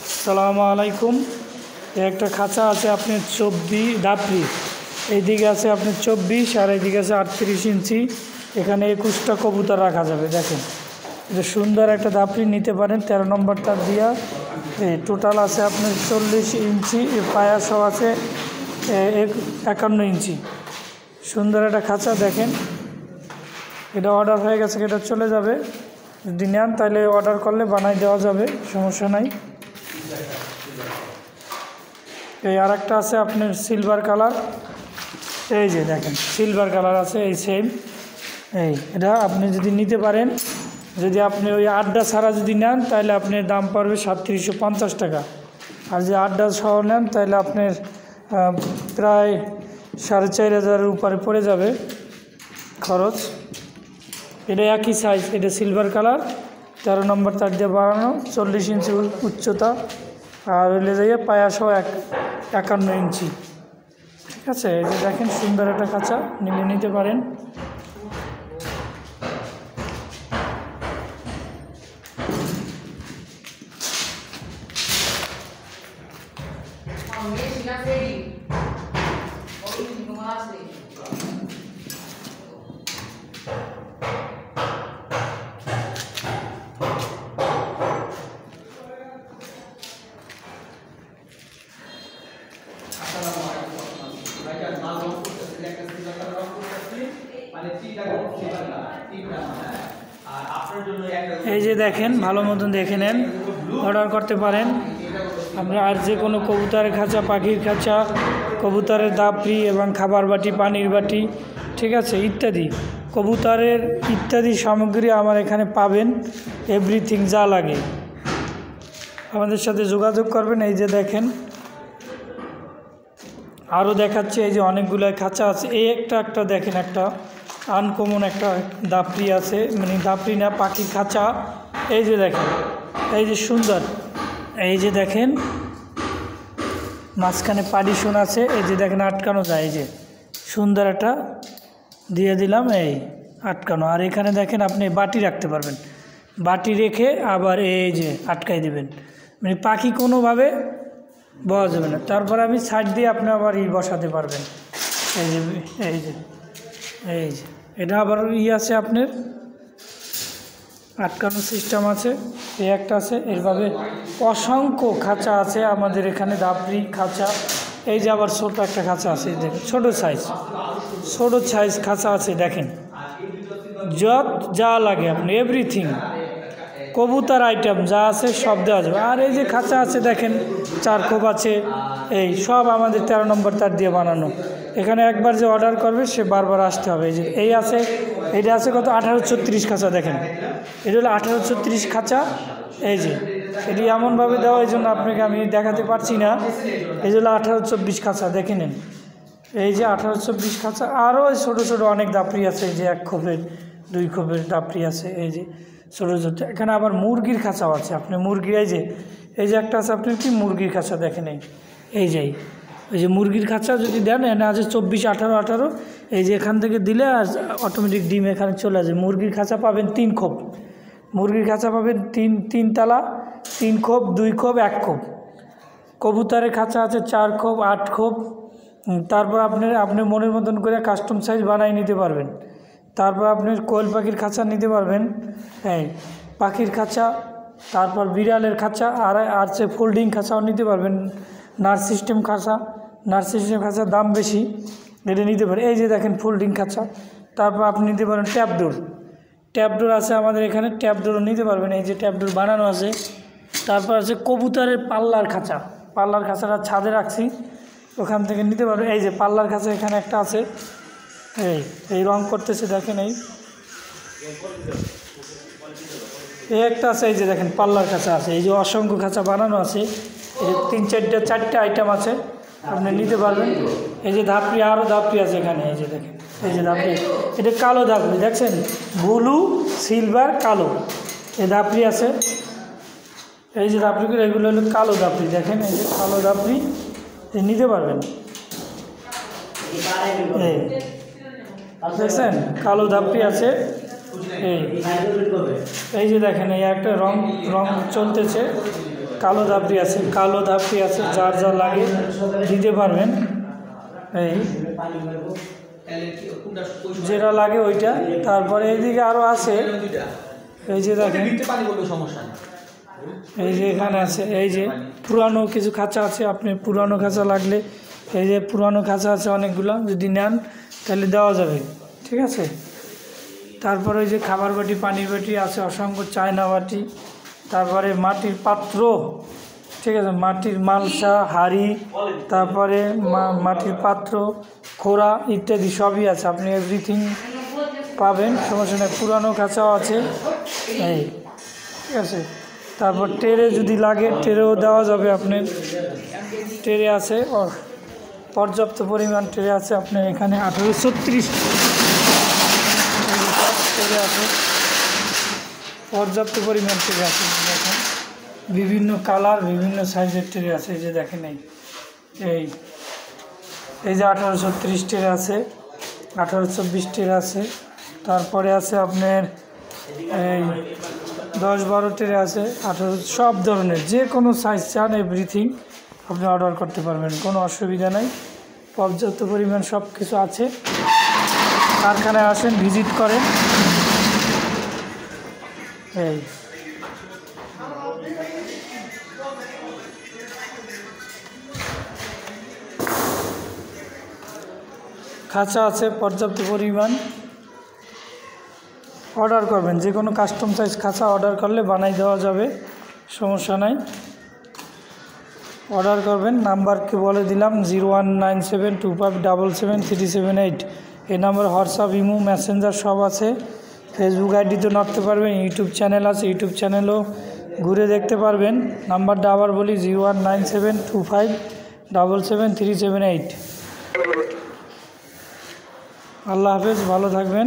আসসালামু আলাইকুম। একটা খাঁচা আছে আপনার 24 দাপড়ি, এইদিকে আছে আপনার 24 আর এইদিকে আছে 38 ইঞ্চি। এখানে 21টা কবুতর রাখা যাবে। দেখেন এটা সুন্দর একটা দাপড়ি নিতে পারেন 13 নম্বর তার দিয়া। টোটাল আছে আপনার 40 ইঞ্চি, পায়া সহ আছে 51 ইঞ্চি। সুন্দর একটা খাঁচা। দেখেন এটা অর্ডার হয়ে গেছে, এটা চলে যাবে। যদি নেন তাহলে অর্ডার করলে বানাই দেওয়া যাবে, সমস্যা নাই। এই আর একটা আছে আপনার সিলভার কালার, এই যে দেখেন সিলভার কালার আছে, এই সেম। এটা আপনি যদি নিতে পারেন, যদি আপনি ওই আড্ডা ছাড়া যদি নেন তাহলে আপনার দাম পড়বে 3750 টাকা। আর যদি আড্ডা সহ নেন তাহলে আপনার প্রায় 4500 উপরে পড়ে যাবে খরচ। এটা একই সাইজ, এটা সিলভার কালার, 13 নম্বর তার দিয়ে বানানো, 40 ইঞ্চি উচ্চতা, আর হইলে যাইয়ে পায়া সহ 51 ইঞ্চি। ঠিক আছে, এই যে দেখেন সুন্দর একটা খাঁচা, নিলে নিতে পারেন। এই যে দেখেন ভালো মতন দেখে নেন, অর্ডার করতে পারেন আমরা। আর যে কোনো কবুতরের খাঁচা, পাখির খাঁচা, কবুতরের দাপড়ি এবং খাবার বাটি, পানির বাটি, ঠিক আছে, ইত্যাদি কবুতরের ইত্যাদি সামগ্রী আমার এখানে পাবেন। এভরিথিং যা লাগে আমাদের সাথে যোগাযোগ করবেন। এই যে দেখেন আরও দেখাচ্ছি, এই যে অনেকগুলো খাঁচা আছে। এই একটা দেখেন, একটা আনকমন একটা দাপড়ি আছে, মানে দাপড়ি না, পাখির খাঁচা। এই যে দেখেন, এই যে সুন্দর, এই যে দেখেন মাঝখানে পার্টিশন আছে, এই যে দেখেন আটকানো যায়, এই যে সুন্দর একটা দিয়ে দিলাম, এই আটকানো। আর এখানে দেখেন আপনি বাটি রাখতে পারবেন, বাটি রেখে আবার এই যে আটকাই দেবেন, মানে পাখি কোনোভাবে বসা যাবে না। তারপর আমি সাইড দিয়ে আপনি আবার বসাতে পারবেন। এই যে এই যে এই যে এটা আবার আছে আপনার আটকানোর সিস্টেম আছে। এই একটা আছে, এইভাবে অসংখ্য খাঁচা আছে আমাদের এখানে, দাপড়ি খাঁচা। এই যে আবার ছোটো একটা খাঁচা আছে, দেখেন ছোটো সাইজ খাঁচা আছে। দেখেন যা লাগে আপনি এভরিথিং কবুতর আইটেম যা আছে সব দেওয়া যাবে। আর এই যে খাঁচা আছে দেখেন 4 খোপ আছে, এই সব আমাদের 13 নম্বর তার দিয়ে বানানো। এখানে একবার যে অর্ডার করবে সে বারবার আসতে হবে। এই যে এই আছে, এইটা আছে কত 1836 খাঁচা। দেখেন এটা হলো 1836 খাঁচা। এই যে এটি এমনভাবে দেওয়া, এই জন্য আপনাকে আমি দেখাতে পারছি না। এই যে হলো 1824 খাঁচা, দেখে নিন। এই যে 1824 খাঁচা। আরও ছোটো অনেক দাপড়ি আছে, এই যে 1 খোপের 2 খোপের দাপড়ি আছে, এই যে ছোটো। এখানে আবার মুরগির খাঁচাও আছে। আপনি মুরগি, এই যে একটা আছে আপনার কি মুরগির খাঁচা, দেখেন এই যে মুরগির খাঁচা যদি দেন, এখানে আছে 24, 18, এই যে এখান থেকে দিলে আর অটোমেটিক ডিম এখানে চলে আসে। মুরগির খাঁচা পাবেন 3 খোপ, মুরগির খাঁচা পাবেন 3 তালা, 3 খোপ, 2 খোপ, 1 খোপ। কবুতরের খাঁচা আছে 4 খোপ, 8 খোপ। তারপর আপনি মনের মতন করে কাস্টম সাইজ বানাই নিতে পারবেন। তারপর আপনি কোয়েল পাখির খাঁচা নিতে পারবেন, এই পাখির খাঁচা, তারপর বিড়ালের খাঁচা, আর সে ফোল্ডিং খাঁচাও নিতে পারবেন। নার্স সিস্টেম খাঁচার দাম বেশি, এটা নিতে পারেন। এই যে দেখেন ফোল্ডিং খাঁচা। তারপর আপনি নিতে পারেন ট্যাপডোর আছে আমাদের এখানে, ট্যাপডোরও নিতে পারবেন। এই যে ট্যাপডোর বানানো আছে। তারপর আছে কবুতরের পাল্লার খাঁচাটা ছাদে রাখছি, ওখান থেকে নিতে পারবেন। এই যে পাল্লার খাঁচা এখানে একটা আছে, এই রং করতেছে, দেখেন এই একটা আছে। এই যে দেখেন পাল্লার খাঁচা আছে, এই যে অসংখ্য খাঁচা বানানো আছে। এই যে 4টে আইটেম আছে, আপনি নিতে পারবেন। এই যে দাপড়ি, আরও দাপড়ি আছে এখানে, এই যে দেখেন, এই যে দাপড়ি, এটা কালো দাপড়ি, দেখছেন ব্লু, সিলভার, কালো, এই দাপড়ি আছে। এই যে দাপড়িগুলো, এগুলো হলো কালো দাপড়ি, দেখেন এই যে কালো দাপড়ি, নিতে পারবেন। দেখছেন কালো দাপড়ি আছে, এই যে দেখেন এই একটা রং চলতেছে, কালো ধাপড়ি আছে, যার যা লাগে দিতে পারবেন। এই যেটা লাগে ওইটা। তারপরে এইদিকে আরও আছে, এই যে দেখেন এই যে এখানে আছে, এই যে পুরানো কিছু খাঁচা আছে, আপনি পুরানো খাঁচা লাগলে এই যে পুরানো খাঁচা আছে অনেকগুলো, যদি নেন তাহলে দেওয়া যাবে, ঠিক আছে। তারপরে ওই যে খাবার বাটি, পানির বাটি আছে, অসংখ্য চায়না বাটি, তারপরে মাটির পাত্র, ঠিক আছে, মাটির মালসা, হাঁড়ি, তারপরে মাটির পাত্র, খোড়া ইত্যাদি সবই আছে, আপনি এভরিথিং পাবেন, সমস্যা নেই। পুরানো খাঁচাও আছে, এই ঠিক আছে। তারপর ট্রে যদি লাগে ট্রেও দেওয়া যাবে, আপনার ট্রে আছে, পর্যাপ্ত পরিমাণ ট্রে আছে আপনার এখানে। 1836 ট্রে আছে, পর্যাপ্ত পরিমাণ ট্রে আছে, দেখেন বিভিন্ন কালার বিভিন্ন সাইজের ট্রে আছে। এই যে দেখেন এই যে 1836 ট্রে আছে, 1824 ট্রে আছে, তারপরে আছে আপনার এই 10-12 ট্রে আছে, 18, সব ধরনের যে কোনো সাইজ চান এভরিথিং আপনি অর্ডার করতে পারবেন, কোনো অসুবিধা নেই। পর্যাপ্ত পরিমাণ সব কিছু আছে, কারখানায় আসেন, ভিজিট করেন। এই খাঁচা আছে পর্যাপ্ত পরিমাণ, অর্ডার করবেন, যে কোনো কাস্টম সাইজ খাঁচা অর্ডার করলে বানাই দেওয়া যাবে, সমস্যা নাই। অর্ডার করবেন, নাম্বারকে বলে দিলাম 019725773778। এই নাম্বার হোয়াটসঅ্যাপ, ইমো, মেসেঞ্জার সব আছে। ফেসবুক আইডিতে নাড়তে পারবেন, ইউটিউব চ্যানেল আছে, ইউটিউব চ্যানেলও ঘুরে দেখতে পারবেন। নাম্বারটা আবার বলি 019725773778। আল্লাহ হাফেজ, ভালো থাকবেন।